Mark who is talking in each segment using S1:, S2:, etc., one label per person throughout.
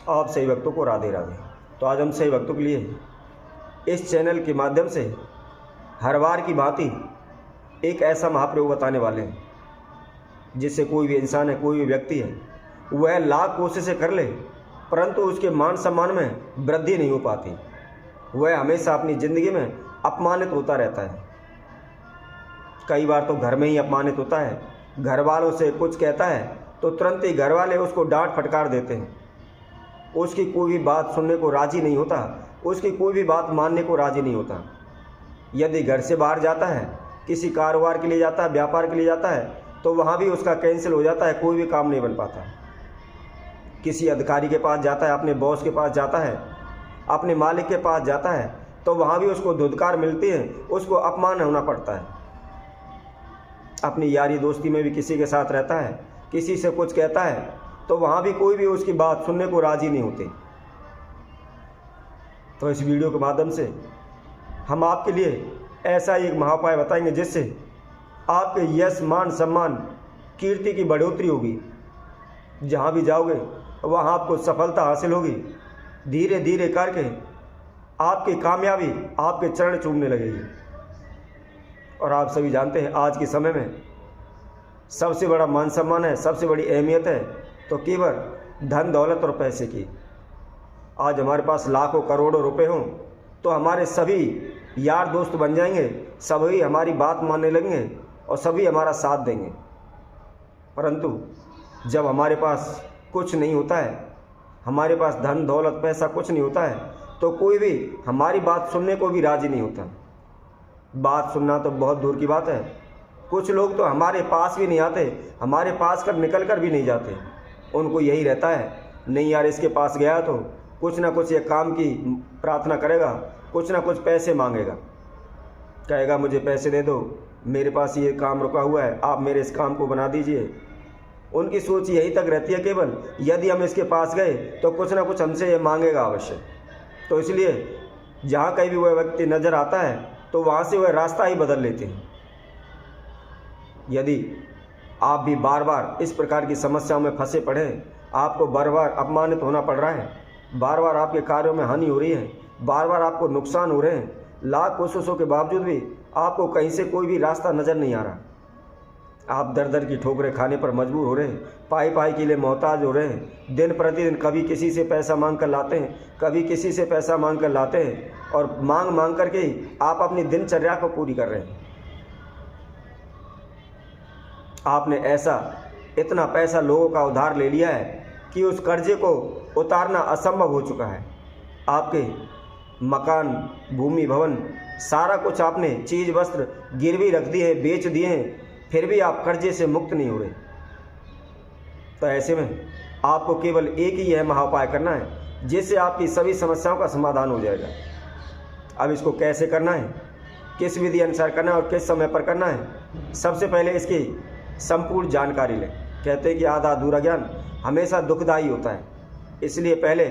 S1: आप सही भक्तों को राधे राधे। तो आज हम सही भक्तों के लिए इस चैनल के माध्यम से हर बार की भांति एक ऐसा महाप्रयोग बताने वाले हैं जिससे कोई भी इंसान है, कोई भी व्यक्ति है, वह लाख कोशिशें कर ले परंतु उसके मान सम्मान में वृद्धि नहीं हो पाती। वह हमेशा अपनी ज़िंदगी में अपमानित होता रहता है। कई बार तो घर में ही अपमानित होता है। घर वालों से कुछ कहता है तो तुरंत ही घर वाले उसको डांट फटकार देते हैं। उसकी कोई भी बात सुनने को राज़ी नहीं होता, उसकी कोई भी बात मानने को राज़ी नहीं होता। यदि घर से बाहर जाता है, किसी कारोबार के लिए जाता है, व्यापार के लिए जाता है, तो वहाँ भी उसका कैंसिल हो जाता है, कोई भी काम नहीं बन पाता। किसी अधिकारी के पास जाता है, अपने बॉस के पास जाता है, अपने मालिक के पास जाता है, तो वहाँ भी उसको धुतकार मिलती है, उसको अपमान होना पड़ता है। अपनी यारी दोस्ती में भी किसी के साथ रहता है, किसी से कुछ कहता है तो वहाँ भी कोई भी उसकी बात सुनने को राज़ी नहीं होती। तो इस वीडियो के माध्यम से हम आपके लिए ऐसा एक महाउपाय बताएंगे जिससे आपके यश, मान, सम्मान, कीर्ति की बढ़ोतरी होगी। जहाँ भी जाओगे वहाँ आपको सफलता हासिल होगी। धीरे धीरे करके आपकी कामयाबी आपके चरण चूमने लगेगी। और आप सभी जानते हैं आज के समय में सबसे बड़ा मान सम्मान है, सबसे बड़ी अहमियत है तो केवल धन दौलत और पैसे की। आज हमारे पास लाखों करोड़ों रुपए हों तो हमारे सभी यार दोस्त बन जाएंगे, सभी हमारी बात मानने लगेंगे और सभी हमारा साथ देंगे। परंतु जब हमारे पास कुछ नहीं होता है, हमारे पास धन दौलत पैसा कुछ नहीं होता है, तो कोई भी हमारी बात सुनने को भी राज़ी नहीं होता। बात सुनना तो बहुत दूर की बात है, कुछ लोग तो हमारे पास भी नहीं आते, हमारे पास कर निकल कर भी नहीं जाते। उनको यही रहता है, नहीं यार इसके पास गया तो कुछ ना कुछ ये काम की प्रार्थना करेगा, कुछ ना कुछ पैसे मांगेगा, कहेगा मुझे पैसे दे दो, मेरे पास ये काम रुका हुआ है, आप मेरे इस काम को बना दीजिए। उनकी सोच यही तक रहती है केवल, यदि हम इसके पास गए तो कुछ ना कुछ हमसे ये मांगेगा अवश्य। तो इसलिए जहाँ कहीं भी वह व्यक्ति नज़र आता है तो वहाँ से वह रास्ता ही बदल लेते हैं। यदि आप भी बार बार इस प्रकार की समस्याओं में फंसे पड़े, आपको बार बार अपमानित होना पड़ रहा है, बार बार आपके कार्यों में हानि हो रही है, बार बार आपको नुकसान हो रहे हैं, लाख कोशिशों के बावजूद भी आपको कहीं से कोई भी रास्ता नज़र नहीं आ रहा, आप दर दर की ठोकरें खाने पर मजबूर हो रहे हैं, पाई पाई के लिए मोहताज हो रहे हैं, दिन प्रतिदिन कभी किसी से पैसा मांग कर लाते हैं, कभी किसी से पैसा मांग कर लाते हैं और मांग मांग करके ही आप अपनी दिनचर्या को पूरी कर रहे हैं। आपने ऐसा इतना पैसा लोगों का उधार ले लिया है कि उस कर्जे को उतारना असंभव हो चुका है। आपके मकान, भूमि, भवन, सारा कुछ आपने चीज़ वस्त्र गिरवी रख दिए हैं, बेच दिए हैं, फिर भी आप कर्जे से मुक्त नहीं हो रहे। तो ऐसे में आपको केवल एक ही यह महाउपाय करना है जिससे आपकी सभी समस्याओं का समाधान हो जाएगा। अब इसको कैसे करना है, किस विधि अनुसार करना है और किस समय पर करना है, सबसे पहले इसकी संपूर्ण जानकारी लें। कहते हैं कि आधा अधूरा ज्ञान हमेशा दुखदायी होता है, इसलिए पहले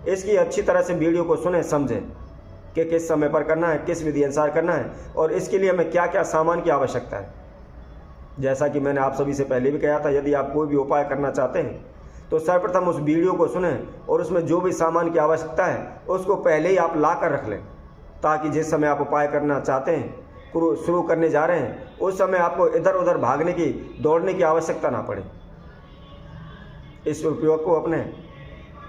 S1: इसकी अच्छी तरह से वीडियो को सुने, समझें कि किस समय पर करना है, किस विधि अनुसार करना है और इसके लिए हमें क्या क्या सामान की आवश्यकता है। जैसा कि मैंने आप सभी से पहले भी कहा था, यदि आप कोई भी उपाय करना चाहते हैं तो सर्वप्रथम उस वीडियो को सुनें और उसमें जो भी सामान की आवश्यकता है उसको पहले ही आप ला कर रख लें, ताकि जिस समय आप उपाय करना चाहते हैं, शुरू करने जा रहे हैं, उस समय आपको इधर उधर भागने की, दौड़ने की आवश्यकता ना पड़े। इस उपयोग को अपने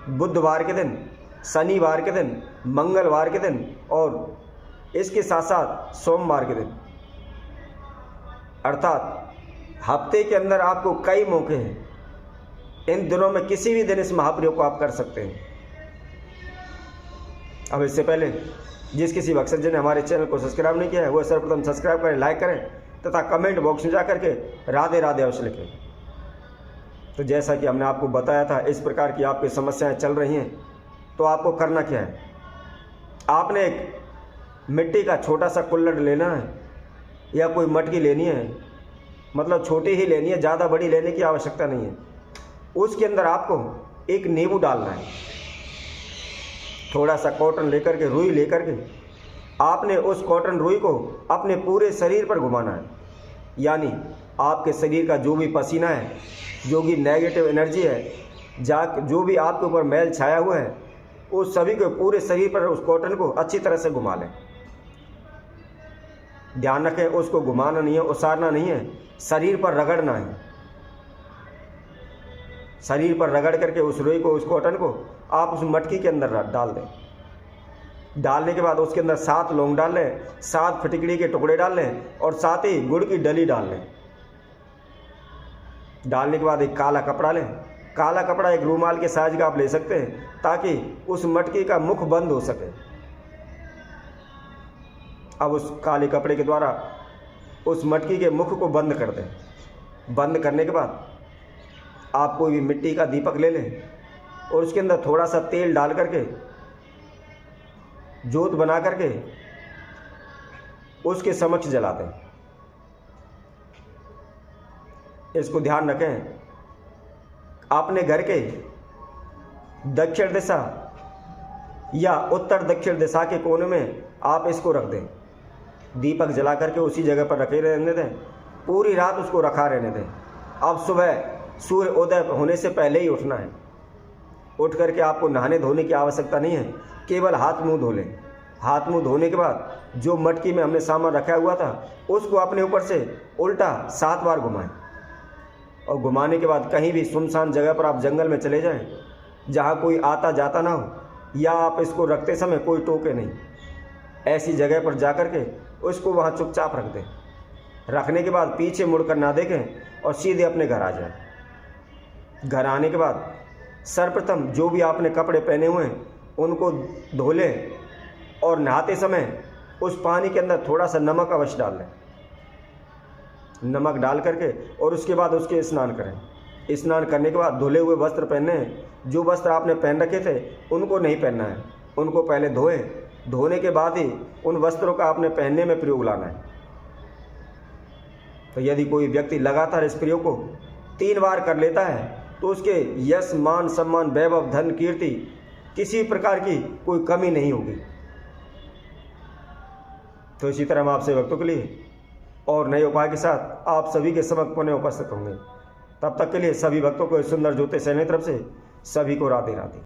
S1: बुधवार के दिन, शनिवार के दिन, मंगलवार के दिन और इसके साथ साथ सोमवार के दिन, अर्थात हफ्ते के अंदर आपको कई मौके हैं, इन दिनों में किसी भी दिन इस महाप्रयोग को आप कर सकते हैं। अब इससे पहले जिस किसी भक्त ने हमारे चैनल को सब्सक्राइब नहीं किया है वह सर्वप्रथम सब्सक्राइब करें, लाइक करें तथा कमेंट बॉक्स में जा करके राधे राधे अवश्य लिखें। तो जैसा कि हमने आपको बताया था, इस प्रकार की आपकी समस्याएं चल रही हैं तो आपको करना क्या है, आपने एक मिट्टी का छोटा सा कुल्हड़ लेना है या कोई मटकी लेनी है, मतलब छोटी ही लेनी है, ज़्यादा बड़ी लेने की आवश्यकता नहीं है। उसके अंदर आपको एक नींबू डालना है, थोड़ा सा कॉटन लेकर के, रुई लेकर के आपने उस कॉटन रुई को अपने पूरे शरीर पर घुमाना है। यानी आपके शरीर का जो भी पसीना है, जो भी नेगेटिव एनर्जी है, जो भी आपके ऊपर मैल छाया हुआ है उस सभी को पूरे शरीर पर उस कॉटन को अच्छी तरह से घुमा लें। ध्यान रखें, उसको घुमाना नहीं है, उसारना नहीं है, शरीर पर रगड़ना है। शरीर पर रगड़ करके उस रुई को, उस कॉटन को आप उस मटकी के अंदर डाल दें। डालने के बाद उसके अंदर 7 लौंग डाल लें, 7 फिटकड़ी के टुकड़े डाल लें और साथ ही गुड़ की डली डाल लें। डालने के बाद एक काला कपड़ा लें। काला कपड़ा एक रूमाल के साइज का आप ले सकते हैं ताकि उस मटकी का मुख बंद हो सके। अब उस काले कपड़े के द्वारा उस मटकी के मुख को बंद कर दें। बंद करने के बाद आप कोई भी मिट्टी का दीपक ले लें और उसके अंदर थोड़ा सा तेल डाल करके जोत बना करके उसके समक्ष जला दें। इसको ध्यान रखें, अपने घर के दक्षिण दिशा या उत्तर दक्षिण दिशा के कोने में आप इसको रख दें। दीपक जला करके उसी जगह पर रखे रहने दें, पूरी रात उसको रखा रहने दें। अब सुबह सूर्य उदय होने से पहले ही उठना है। उठ करके आपको नहाने धोने की आवश्यकता नहीं है, केवल हाथ मुंह धो लें। हाथ मुंह धोने के बाद जो मटकी में हमने सामान रखा हुआ था उसको अपने ऊपर से उल्टा 7 बार घुमाएं और घुमाने के बाद कहीं भी सुनसान जगह पर आप जंगल में चले जाएं जहां कोई आता जाता ना हो या आप इसको रखते समय कोई टोके नहीं। ऐसी जगह पर जा कर के उसको वहां चुपचाप रख दें। रखने के बाद पीछे मुड़कर ना देखें और सीधे अपने घर आ जाएं। घर आने के बाद सर्वप्रथम जो भी आपने कपड़े पहने हुए हैं उनको धो लें और नहाते समय उस पानी के अंदर थोड़ा सा नमक अवश्य डाल लें। नमक डाल करके और उसके बाद उसके स्नान करें। स्नान करने के बाद धुले हुए वस्त्र पहनने हैं। जो वस्त्र आपने पहन रखे थे उनको नहीं पहनना है, उनको पहले धोएं। धोने के बाद ही उन वस्त्रों का आपने पहनने में प्रयोग लाना है। तो यदि कोई व्यक्ति लगातार इस प्रयोग को 3 बार कर लेता है तो उसके यश, मान, सम्मान, वैभव, धन, कीर्ति किसी प्रकार की कोई कमी नहीं होगी। तो इसी तरह हम आपसे भक्तों के लिए और नए उपाय के साथ आप सभी के समक्ष पुनः उपस्थित होंगे। तब तक के लिए सभी भक्तों को सुंदर ज्योतिष सैनी तरफ से सभी को राधे राधे।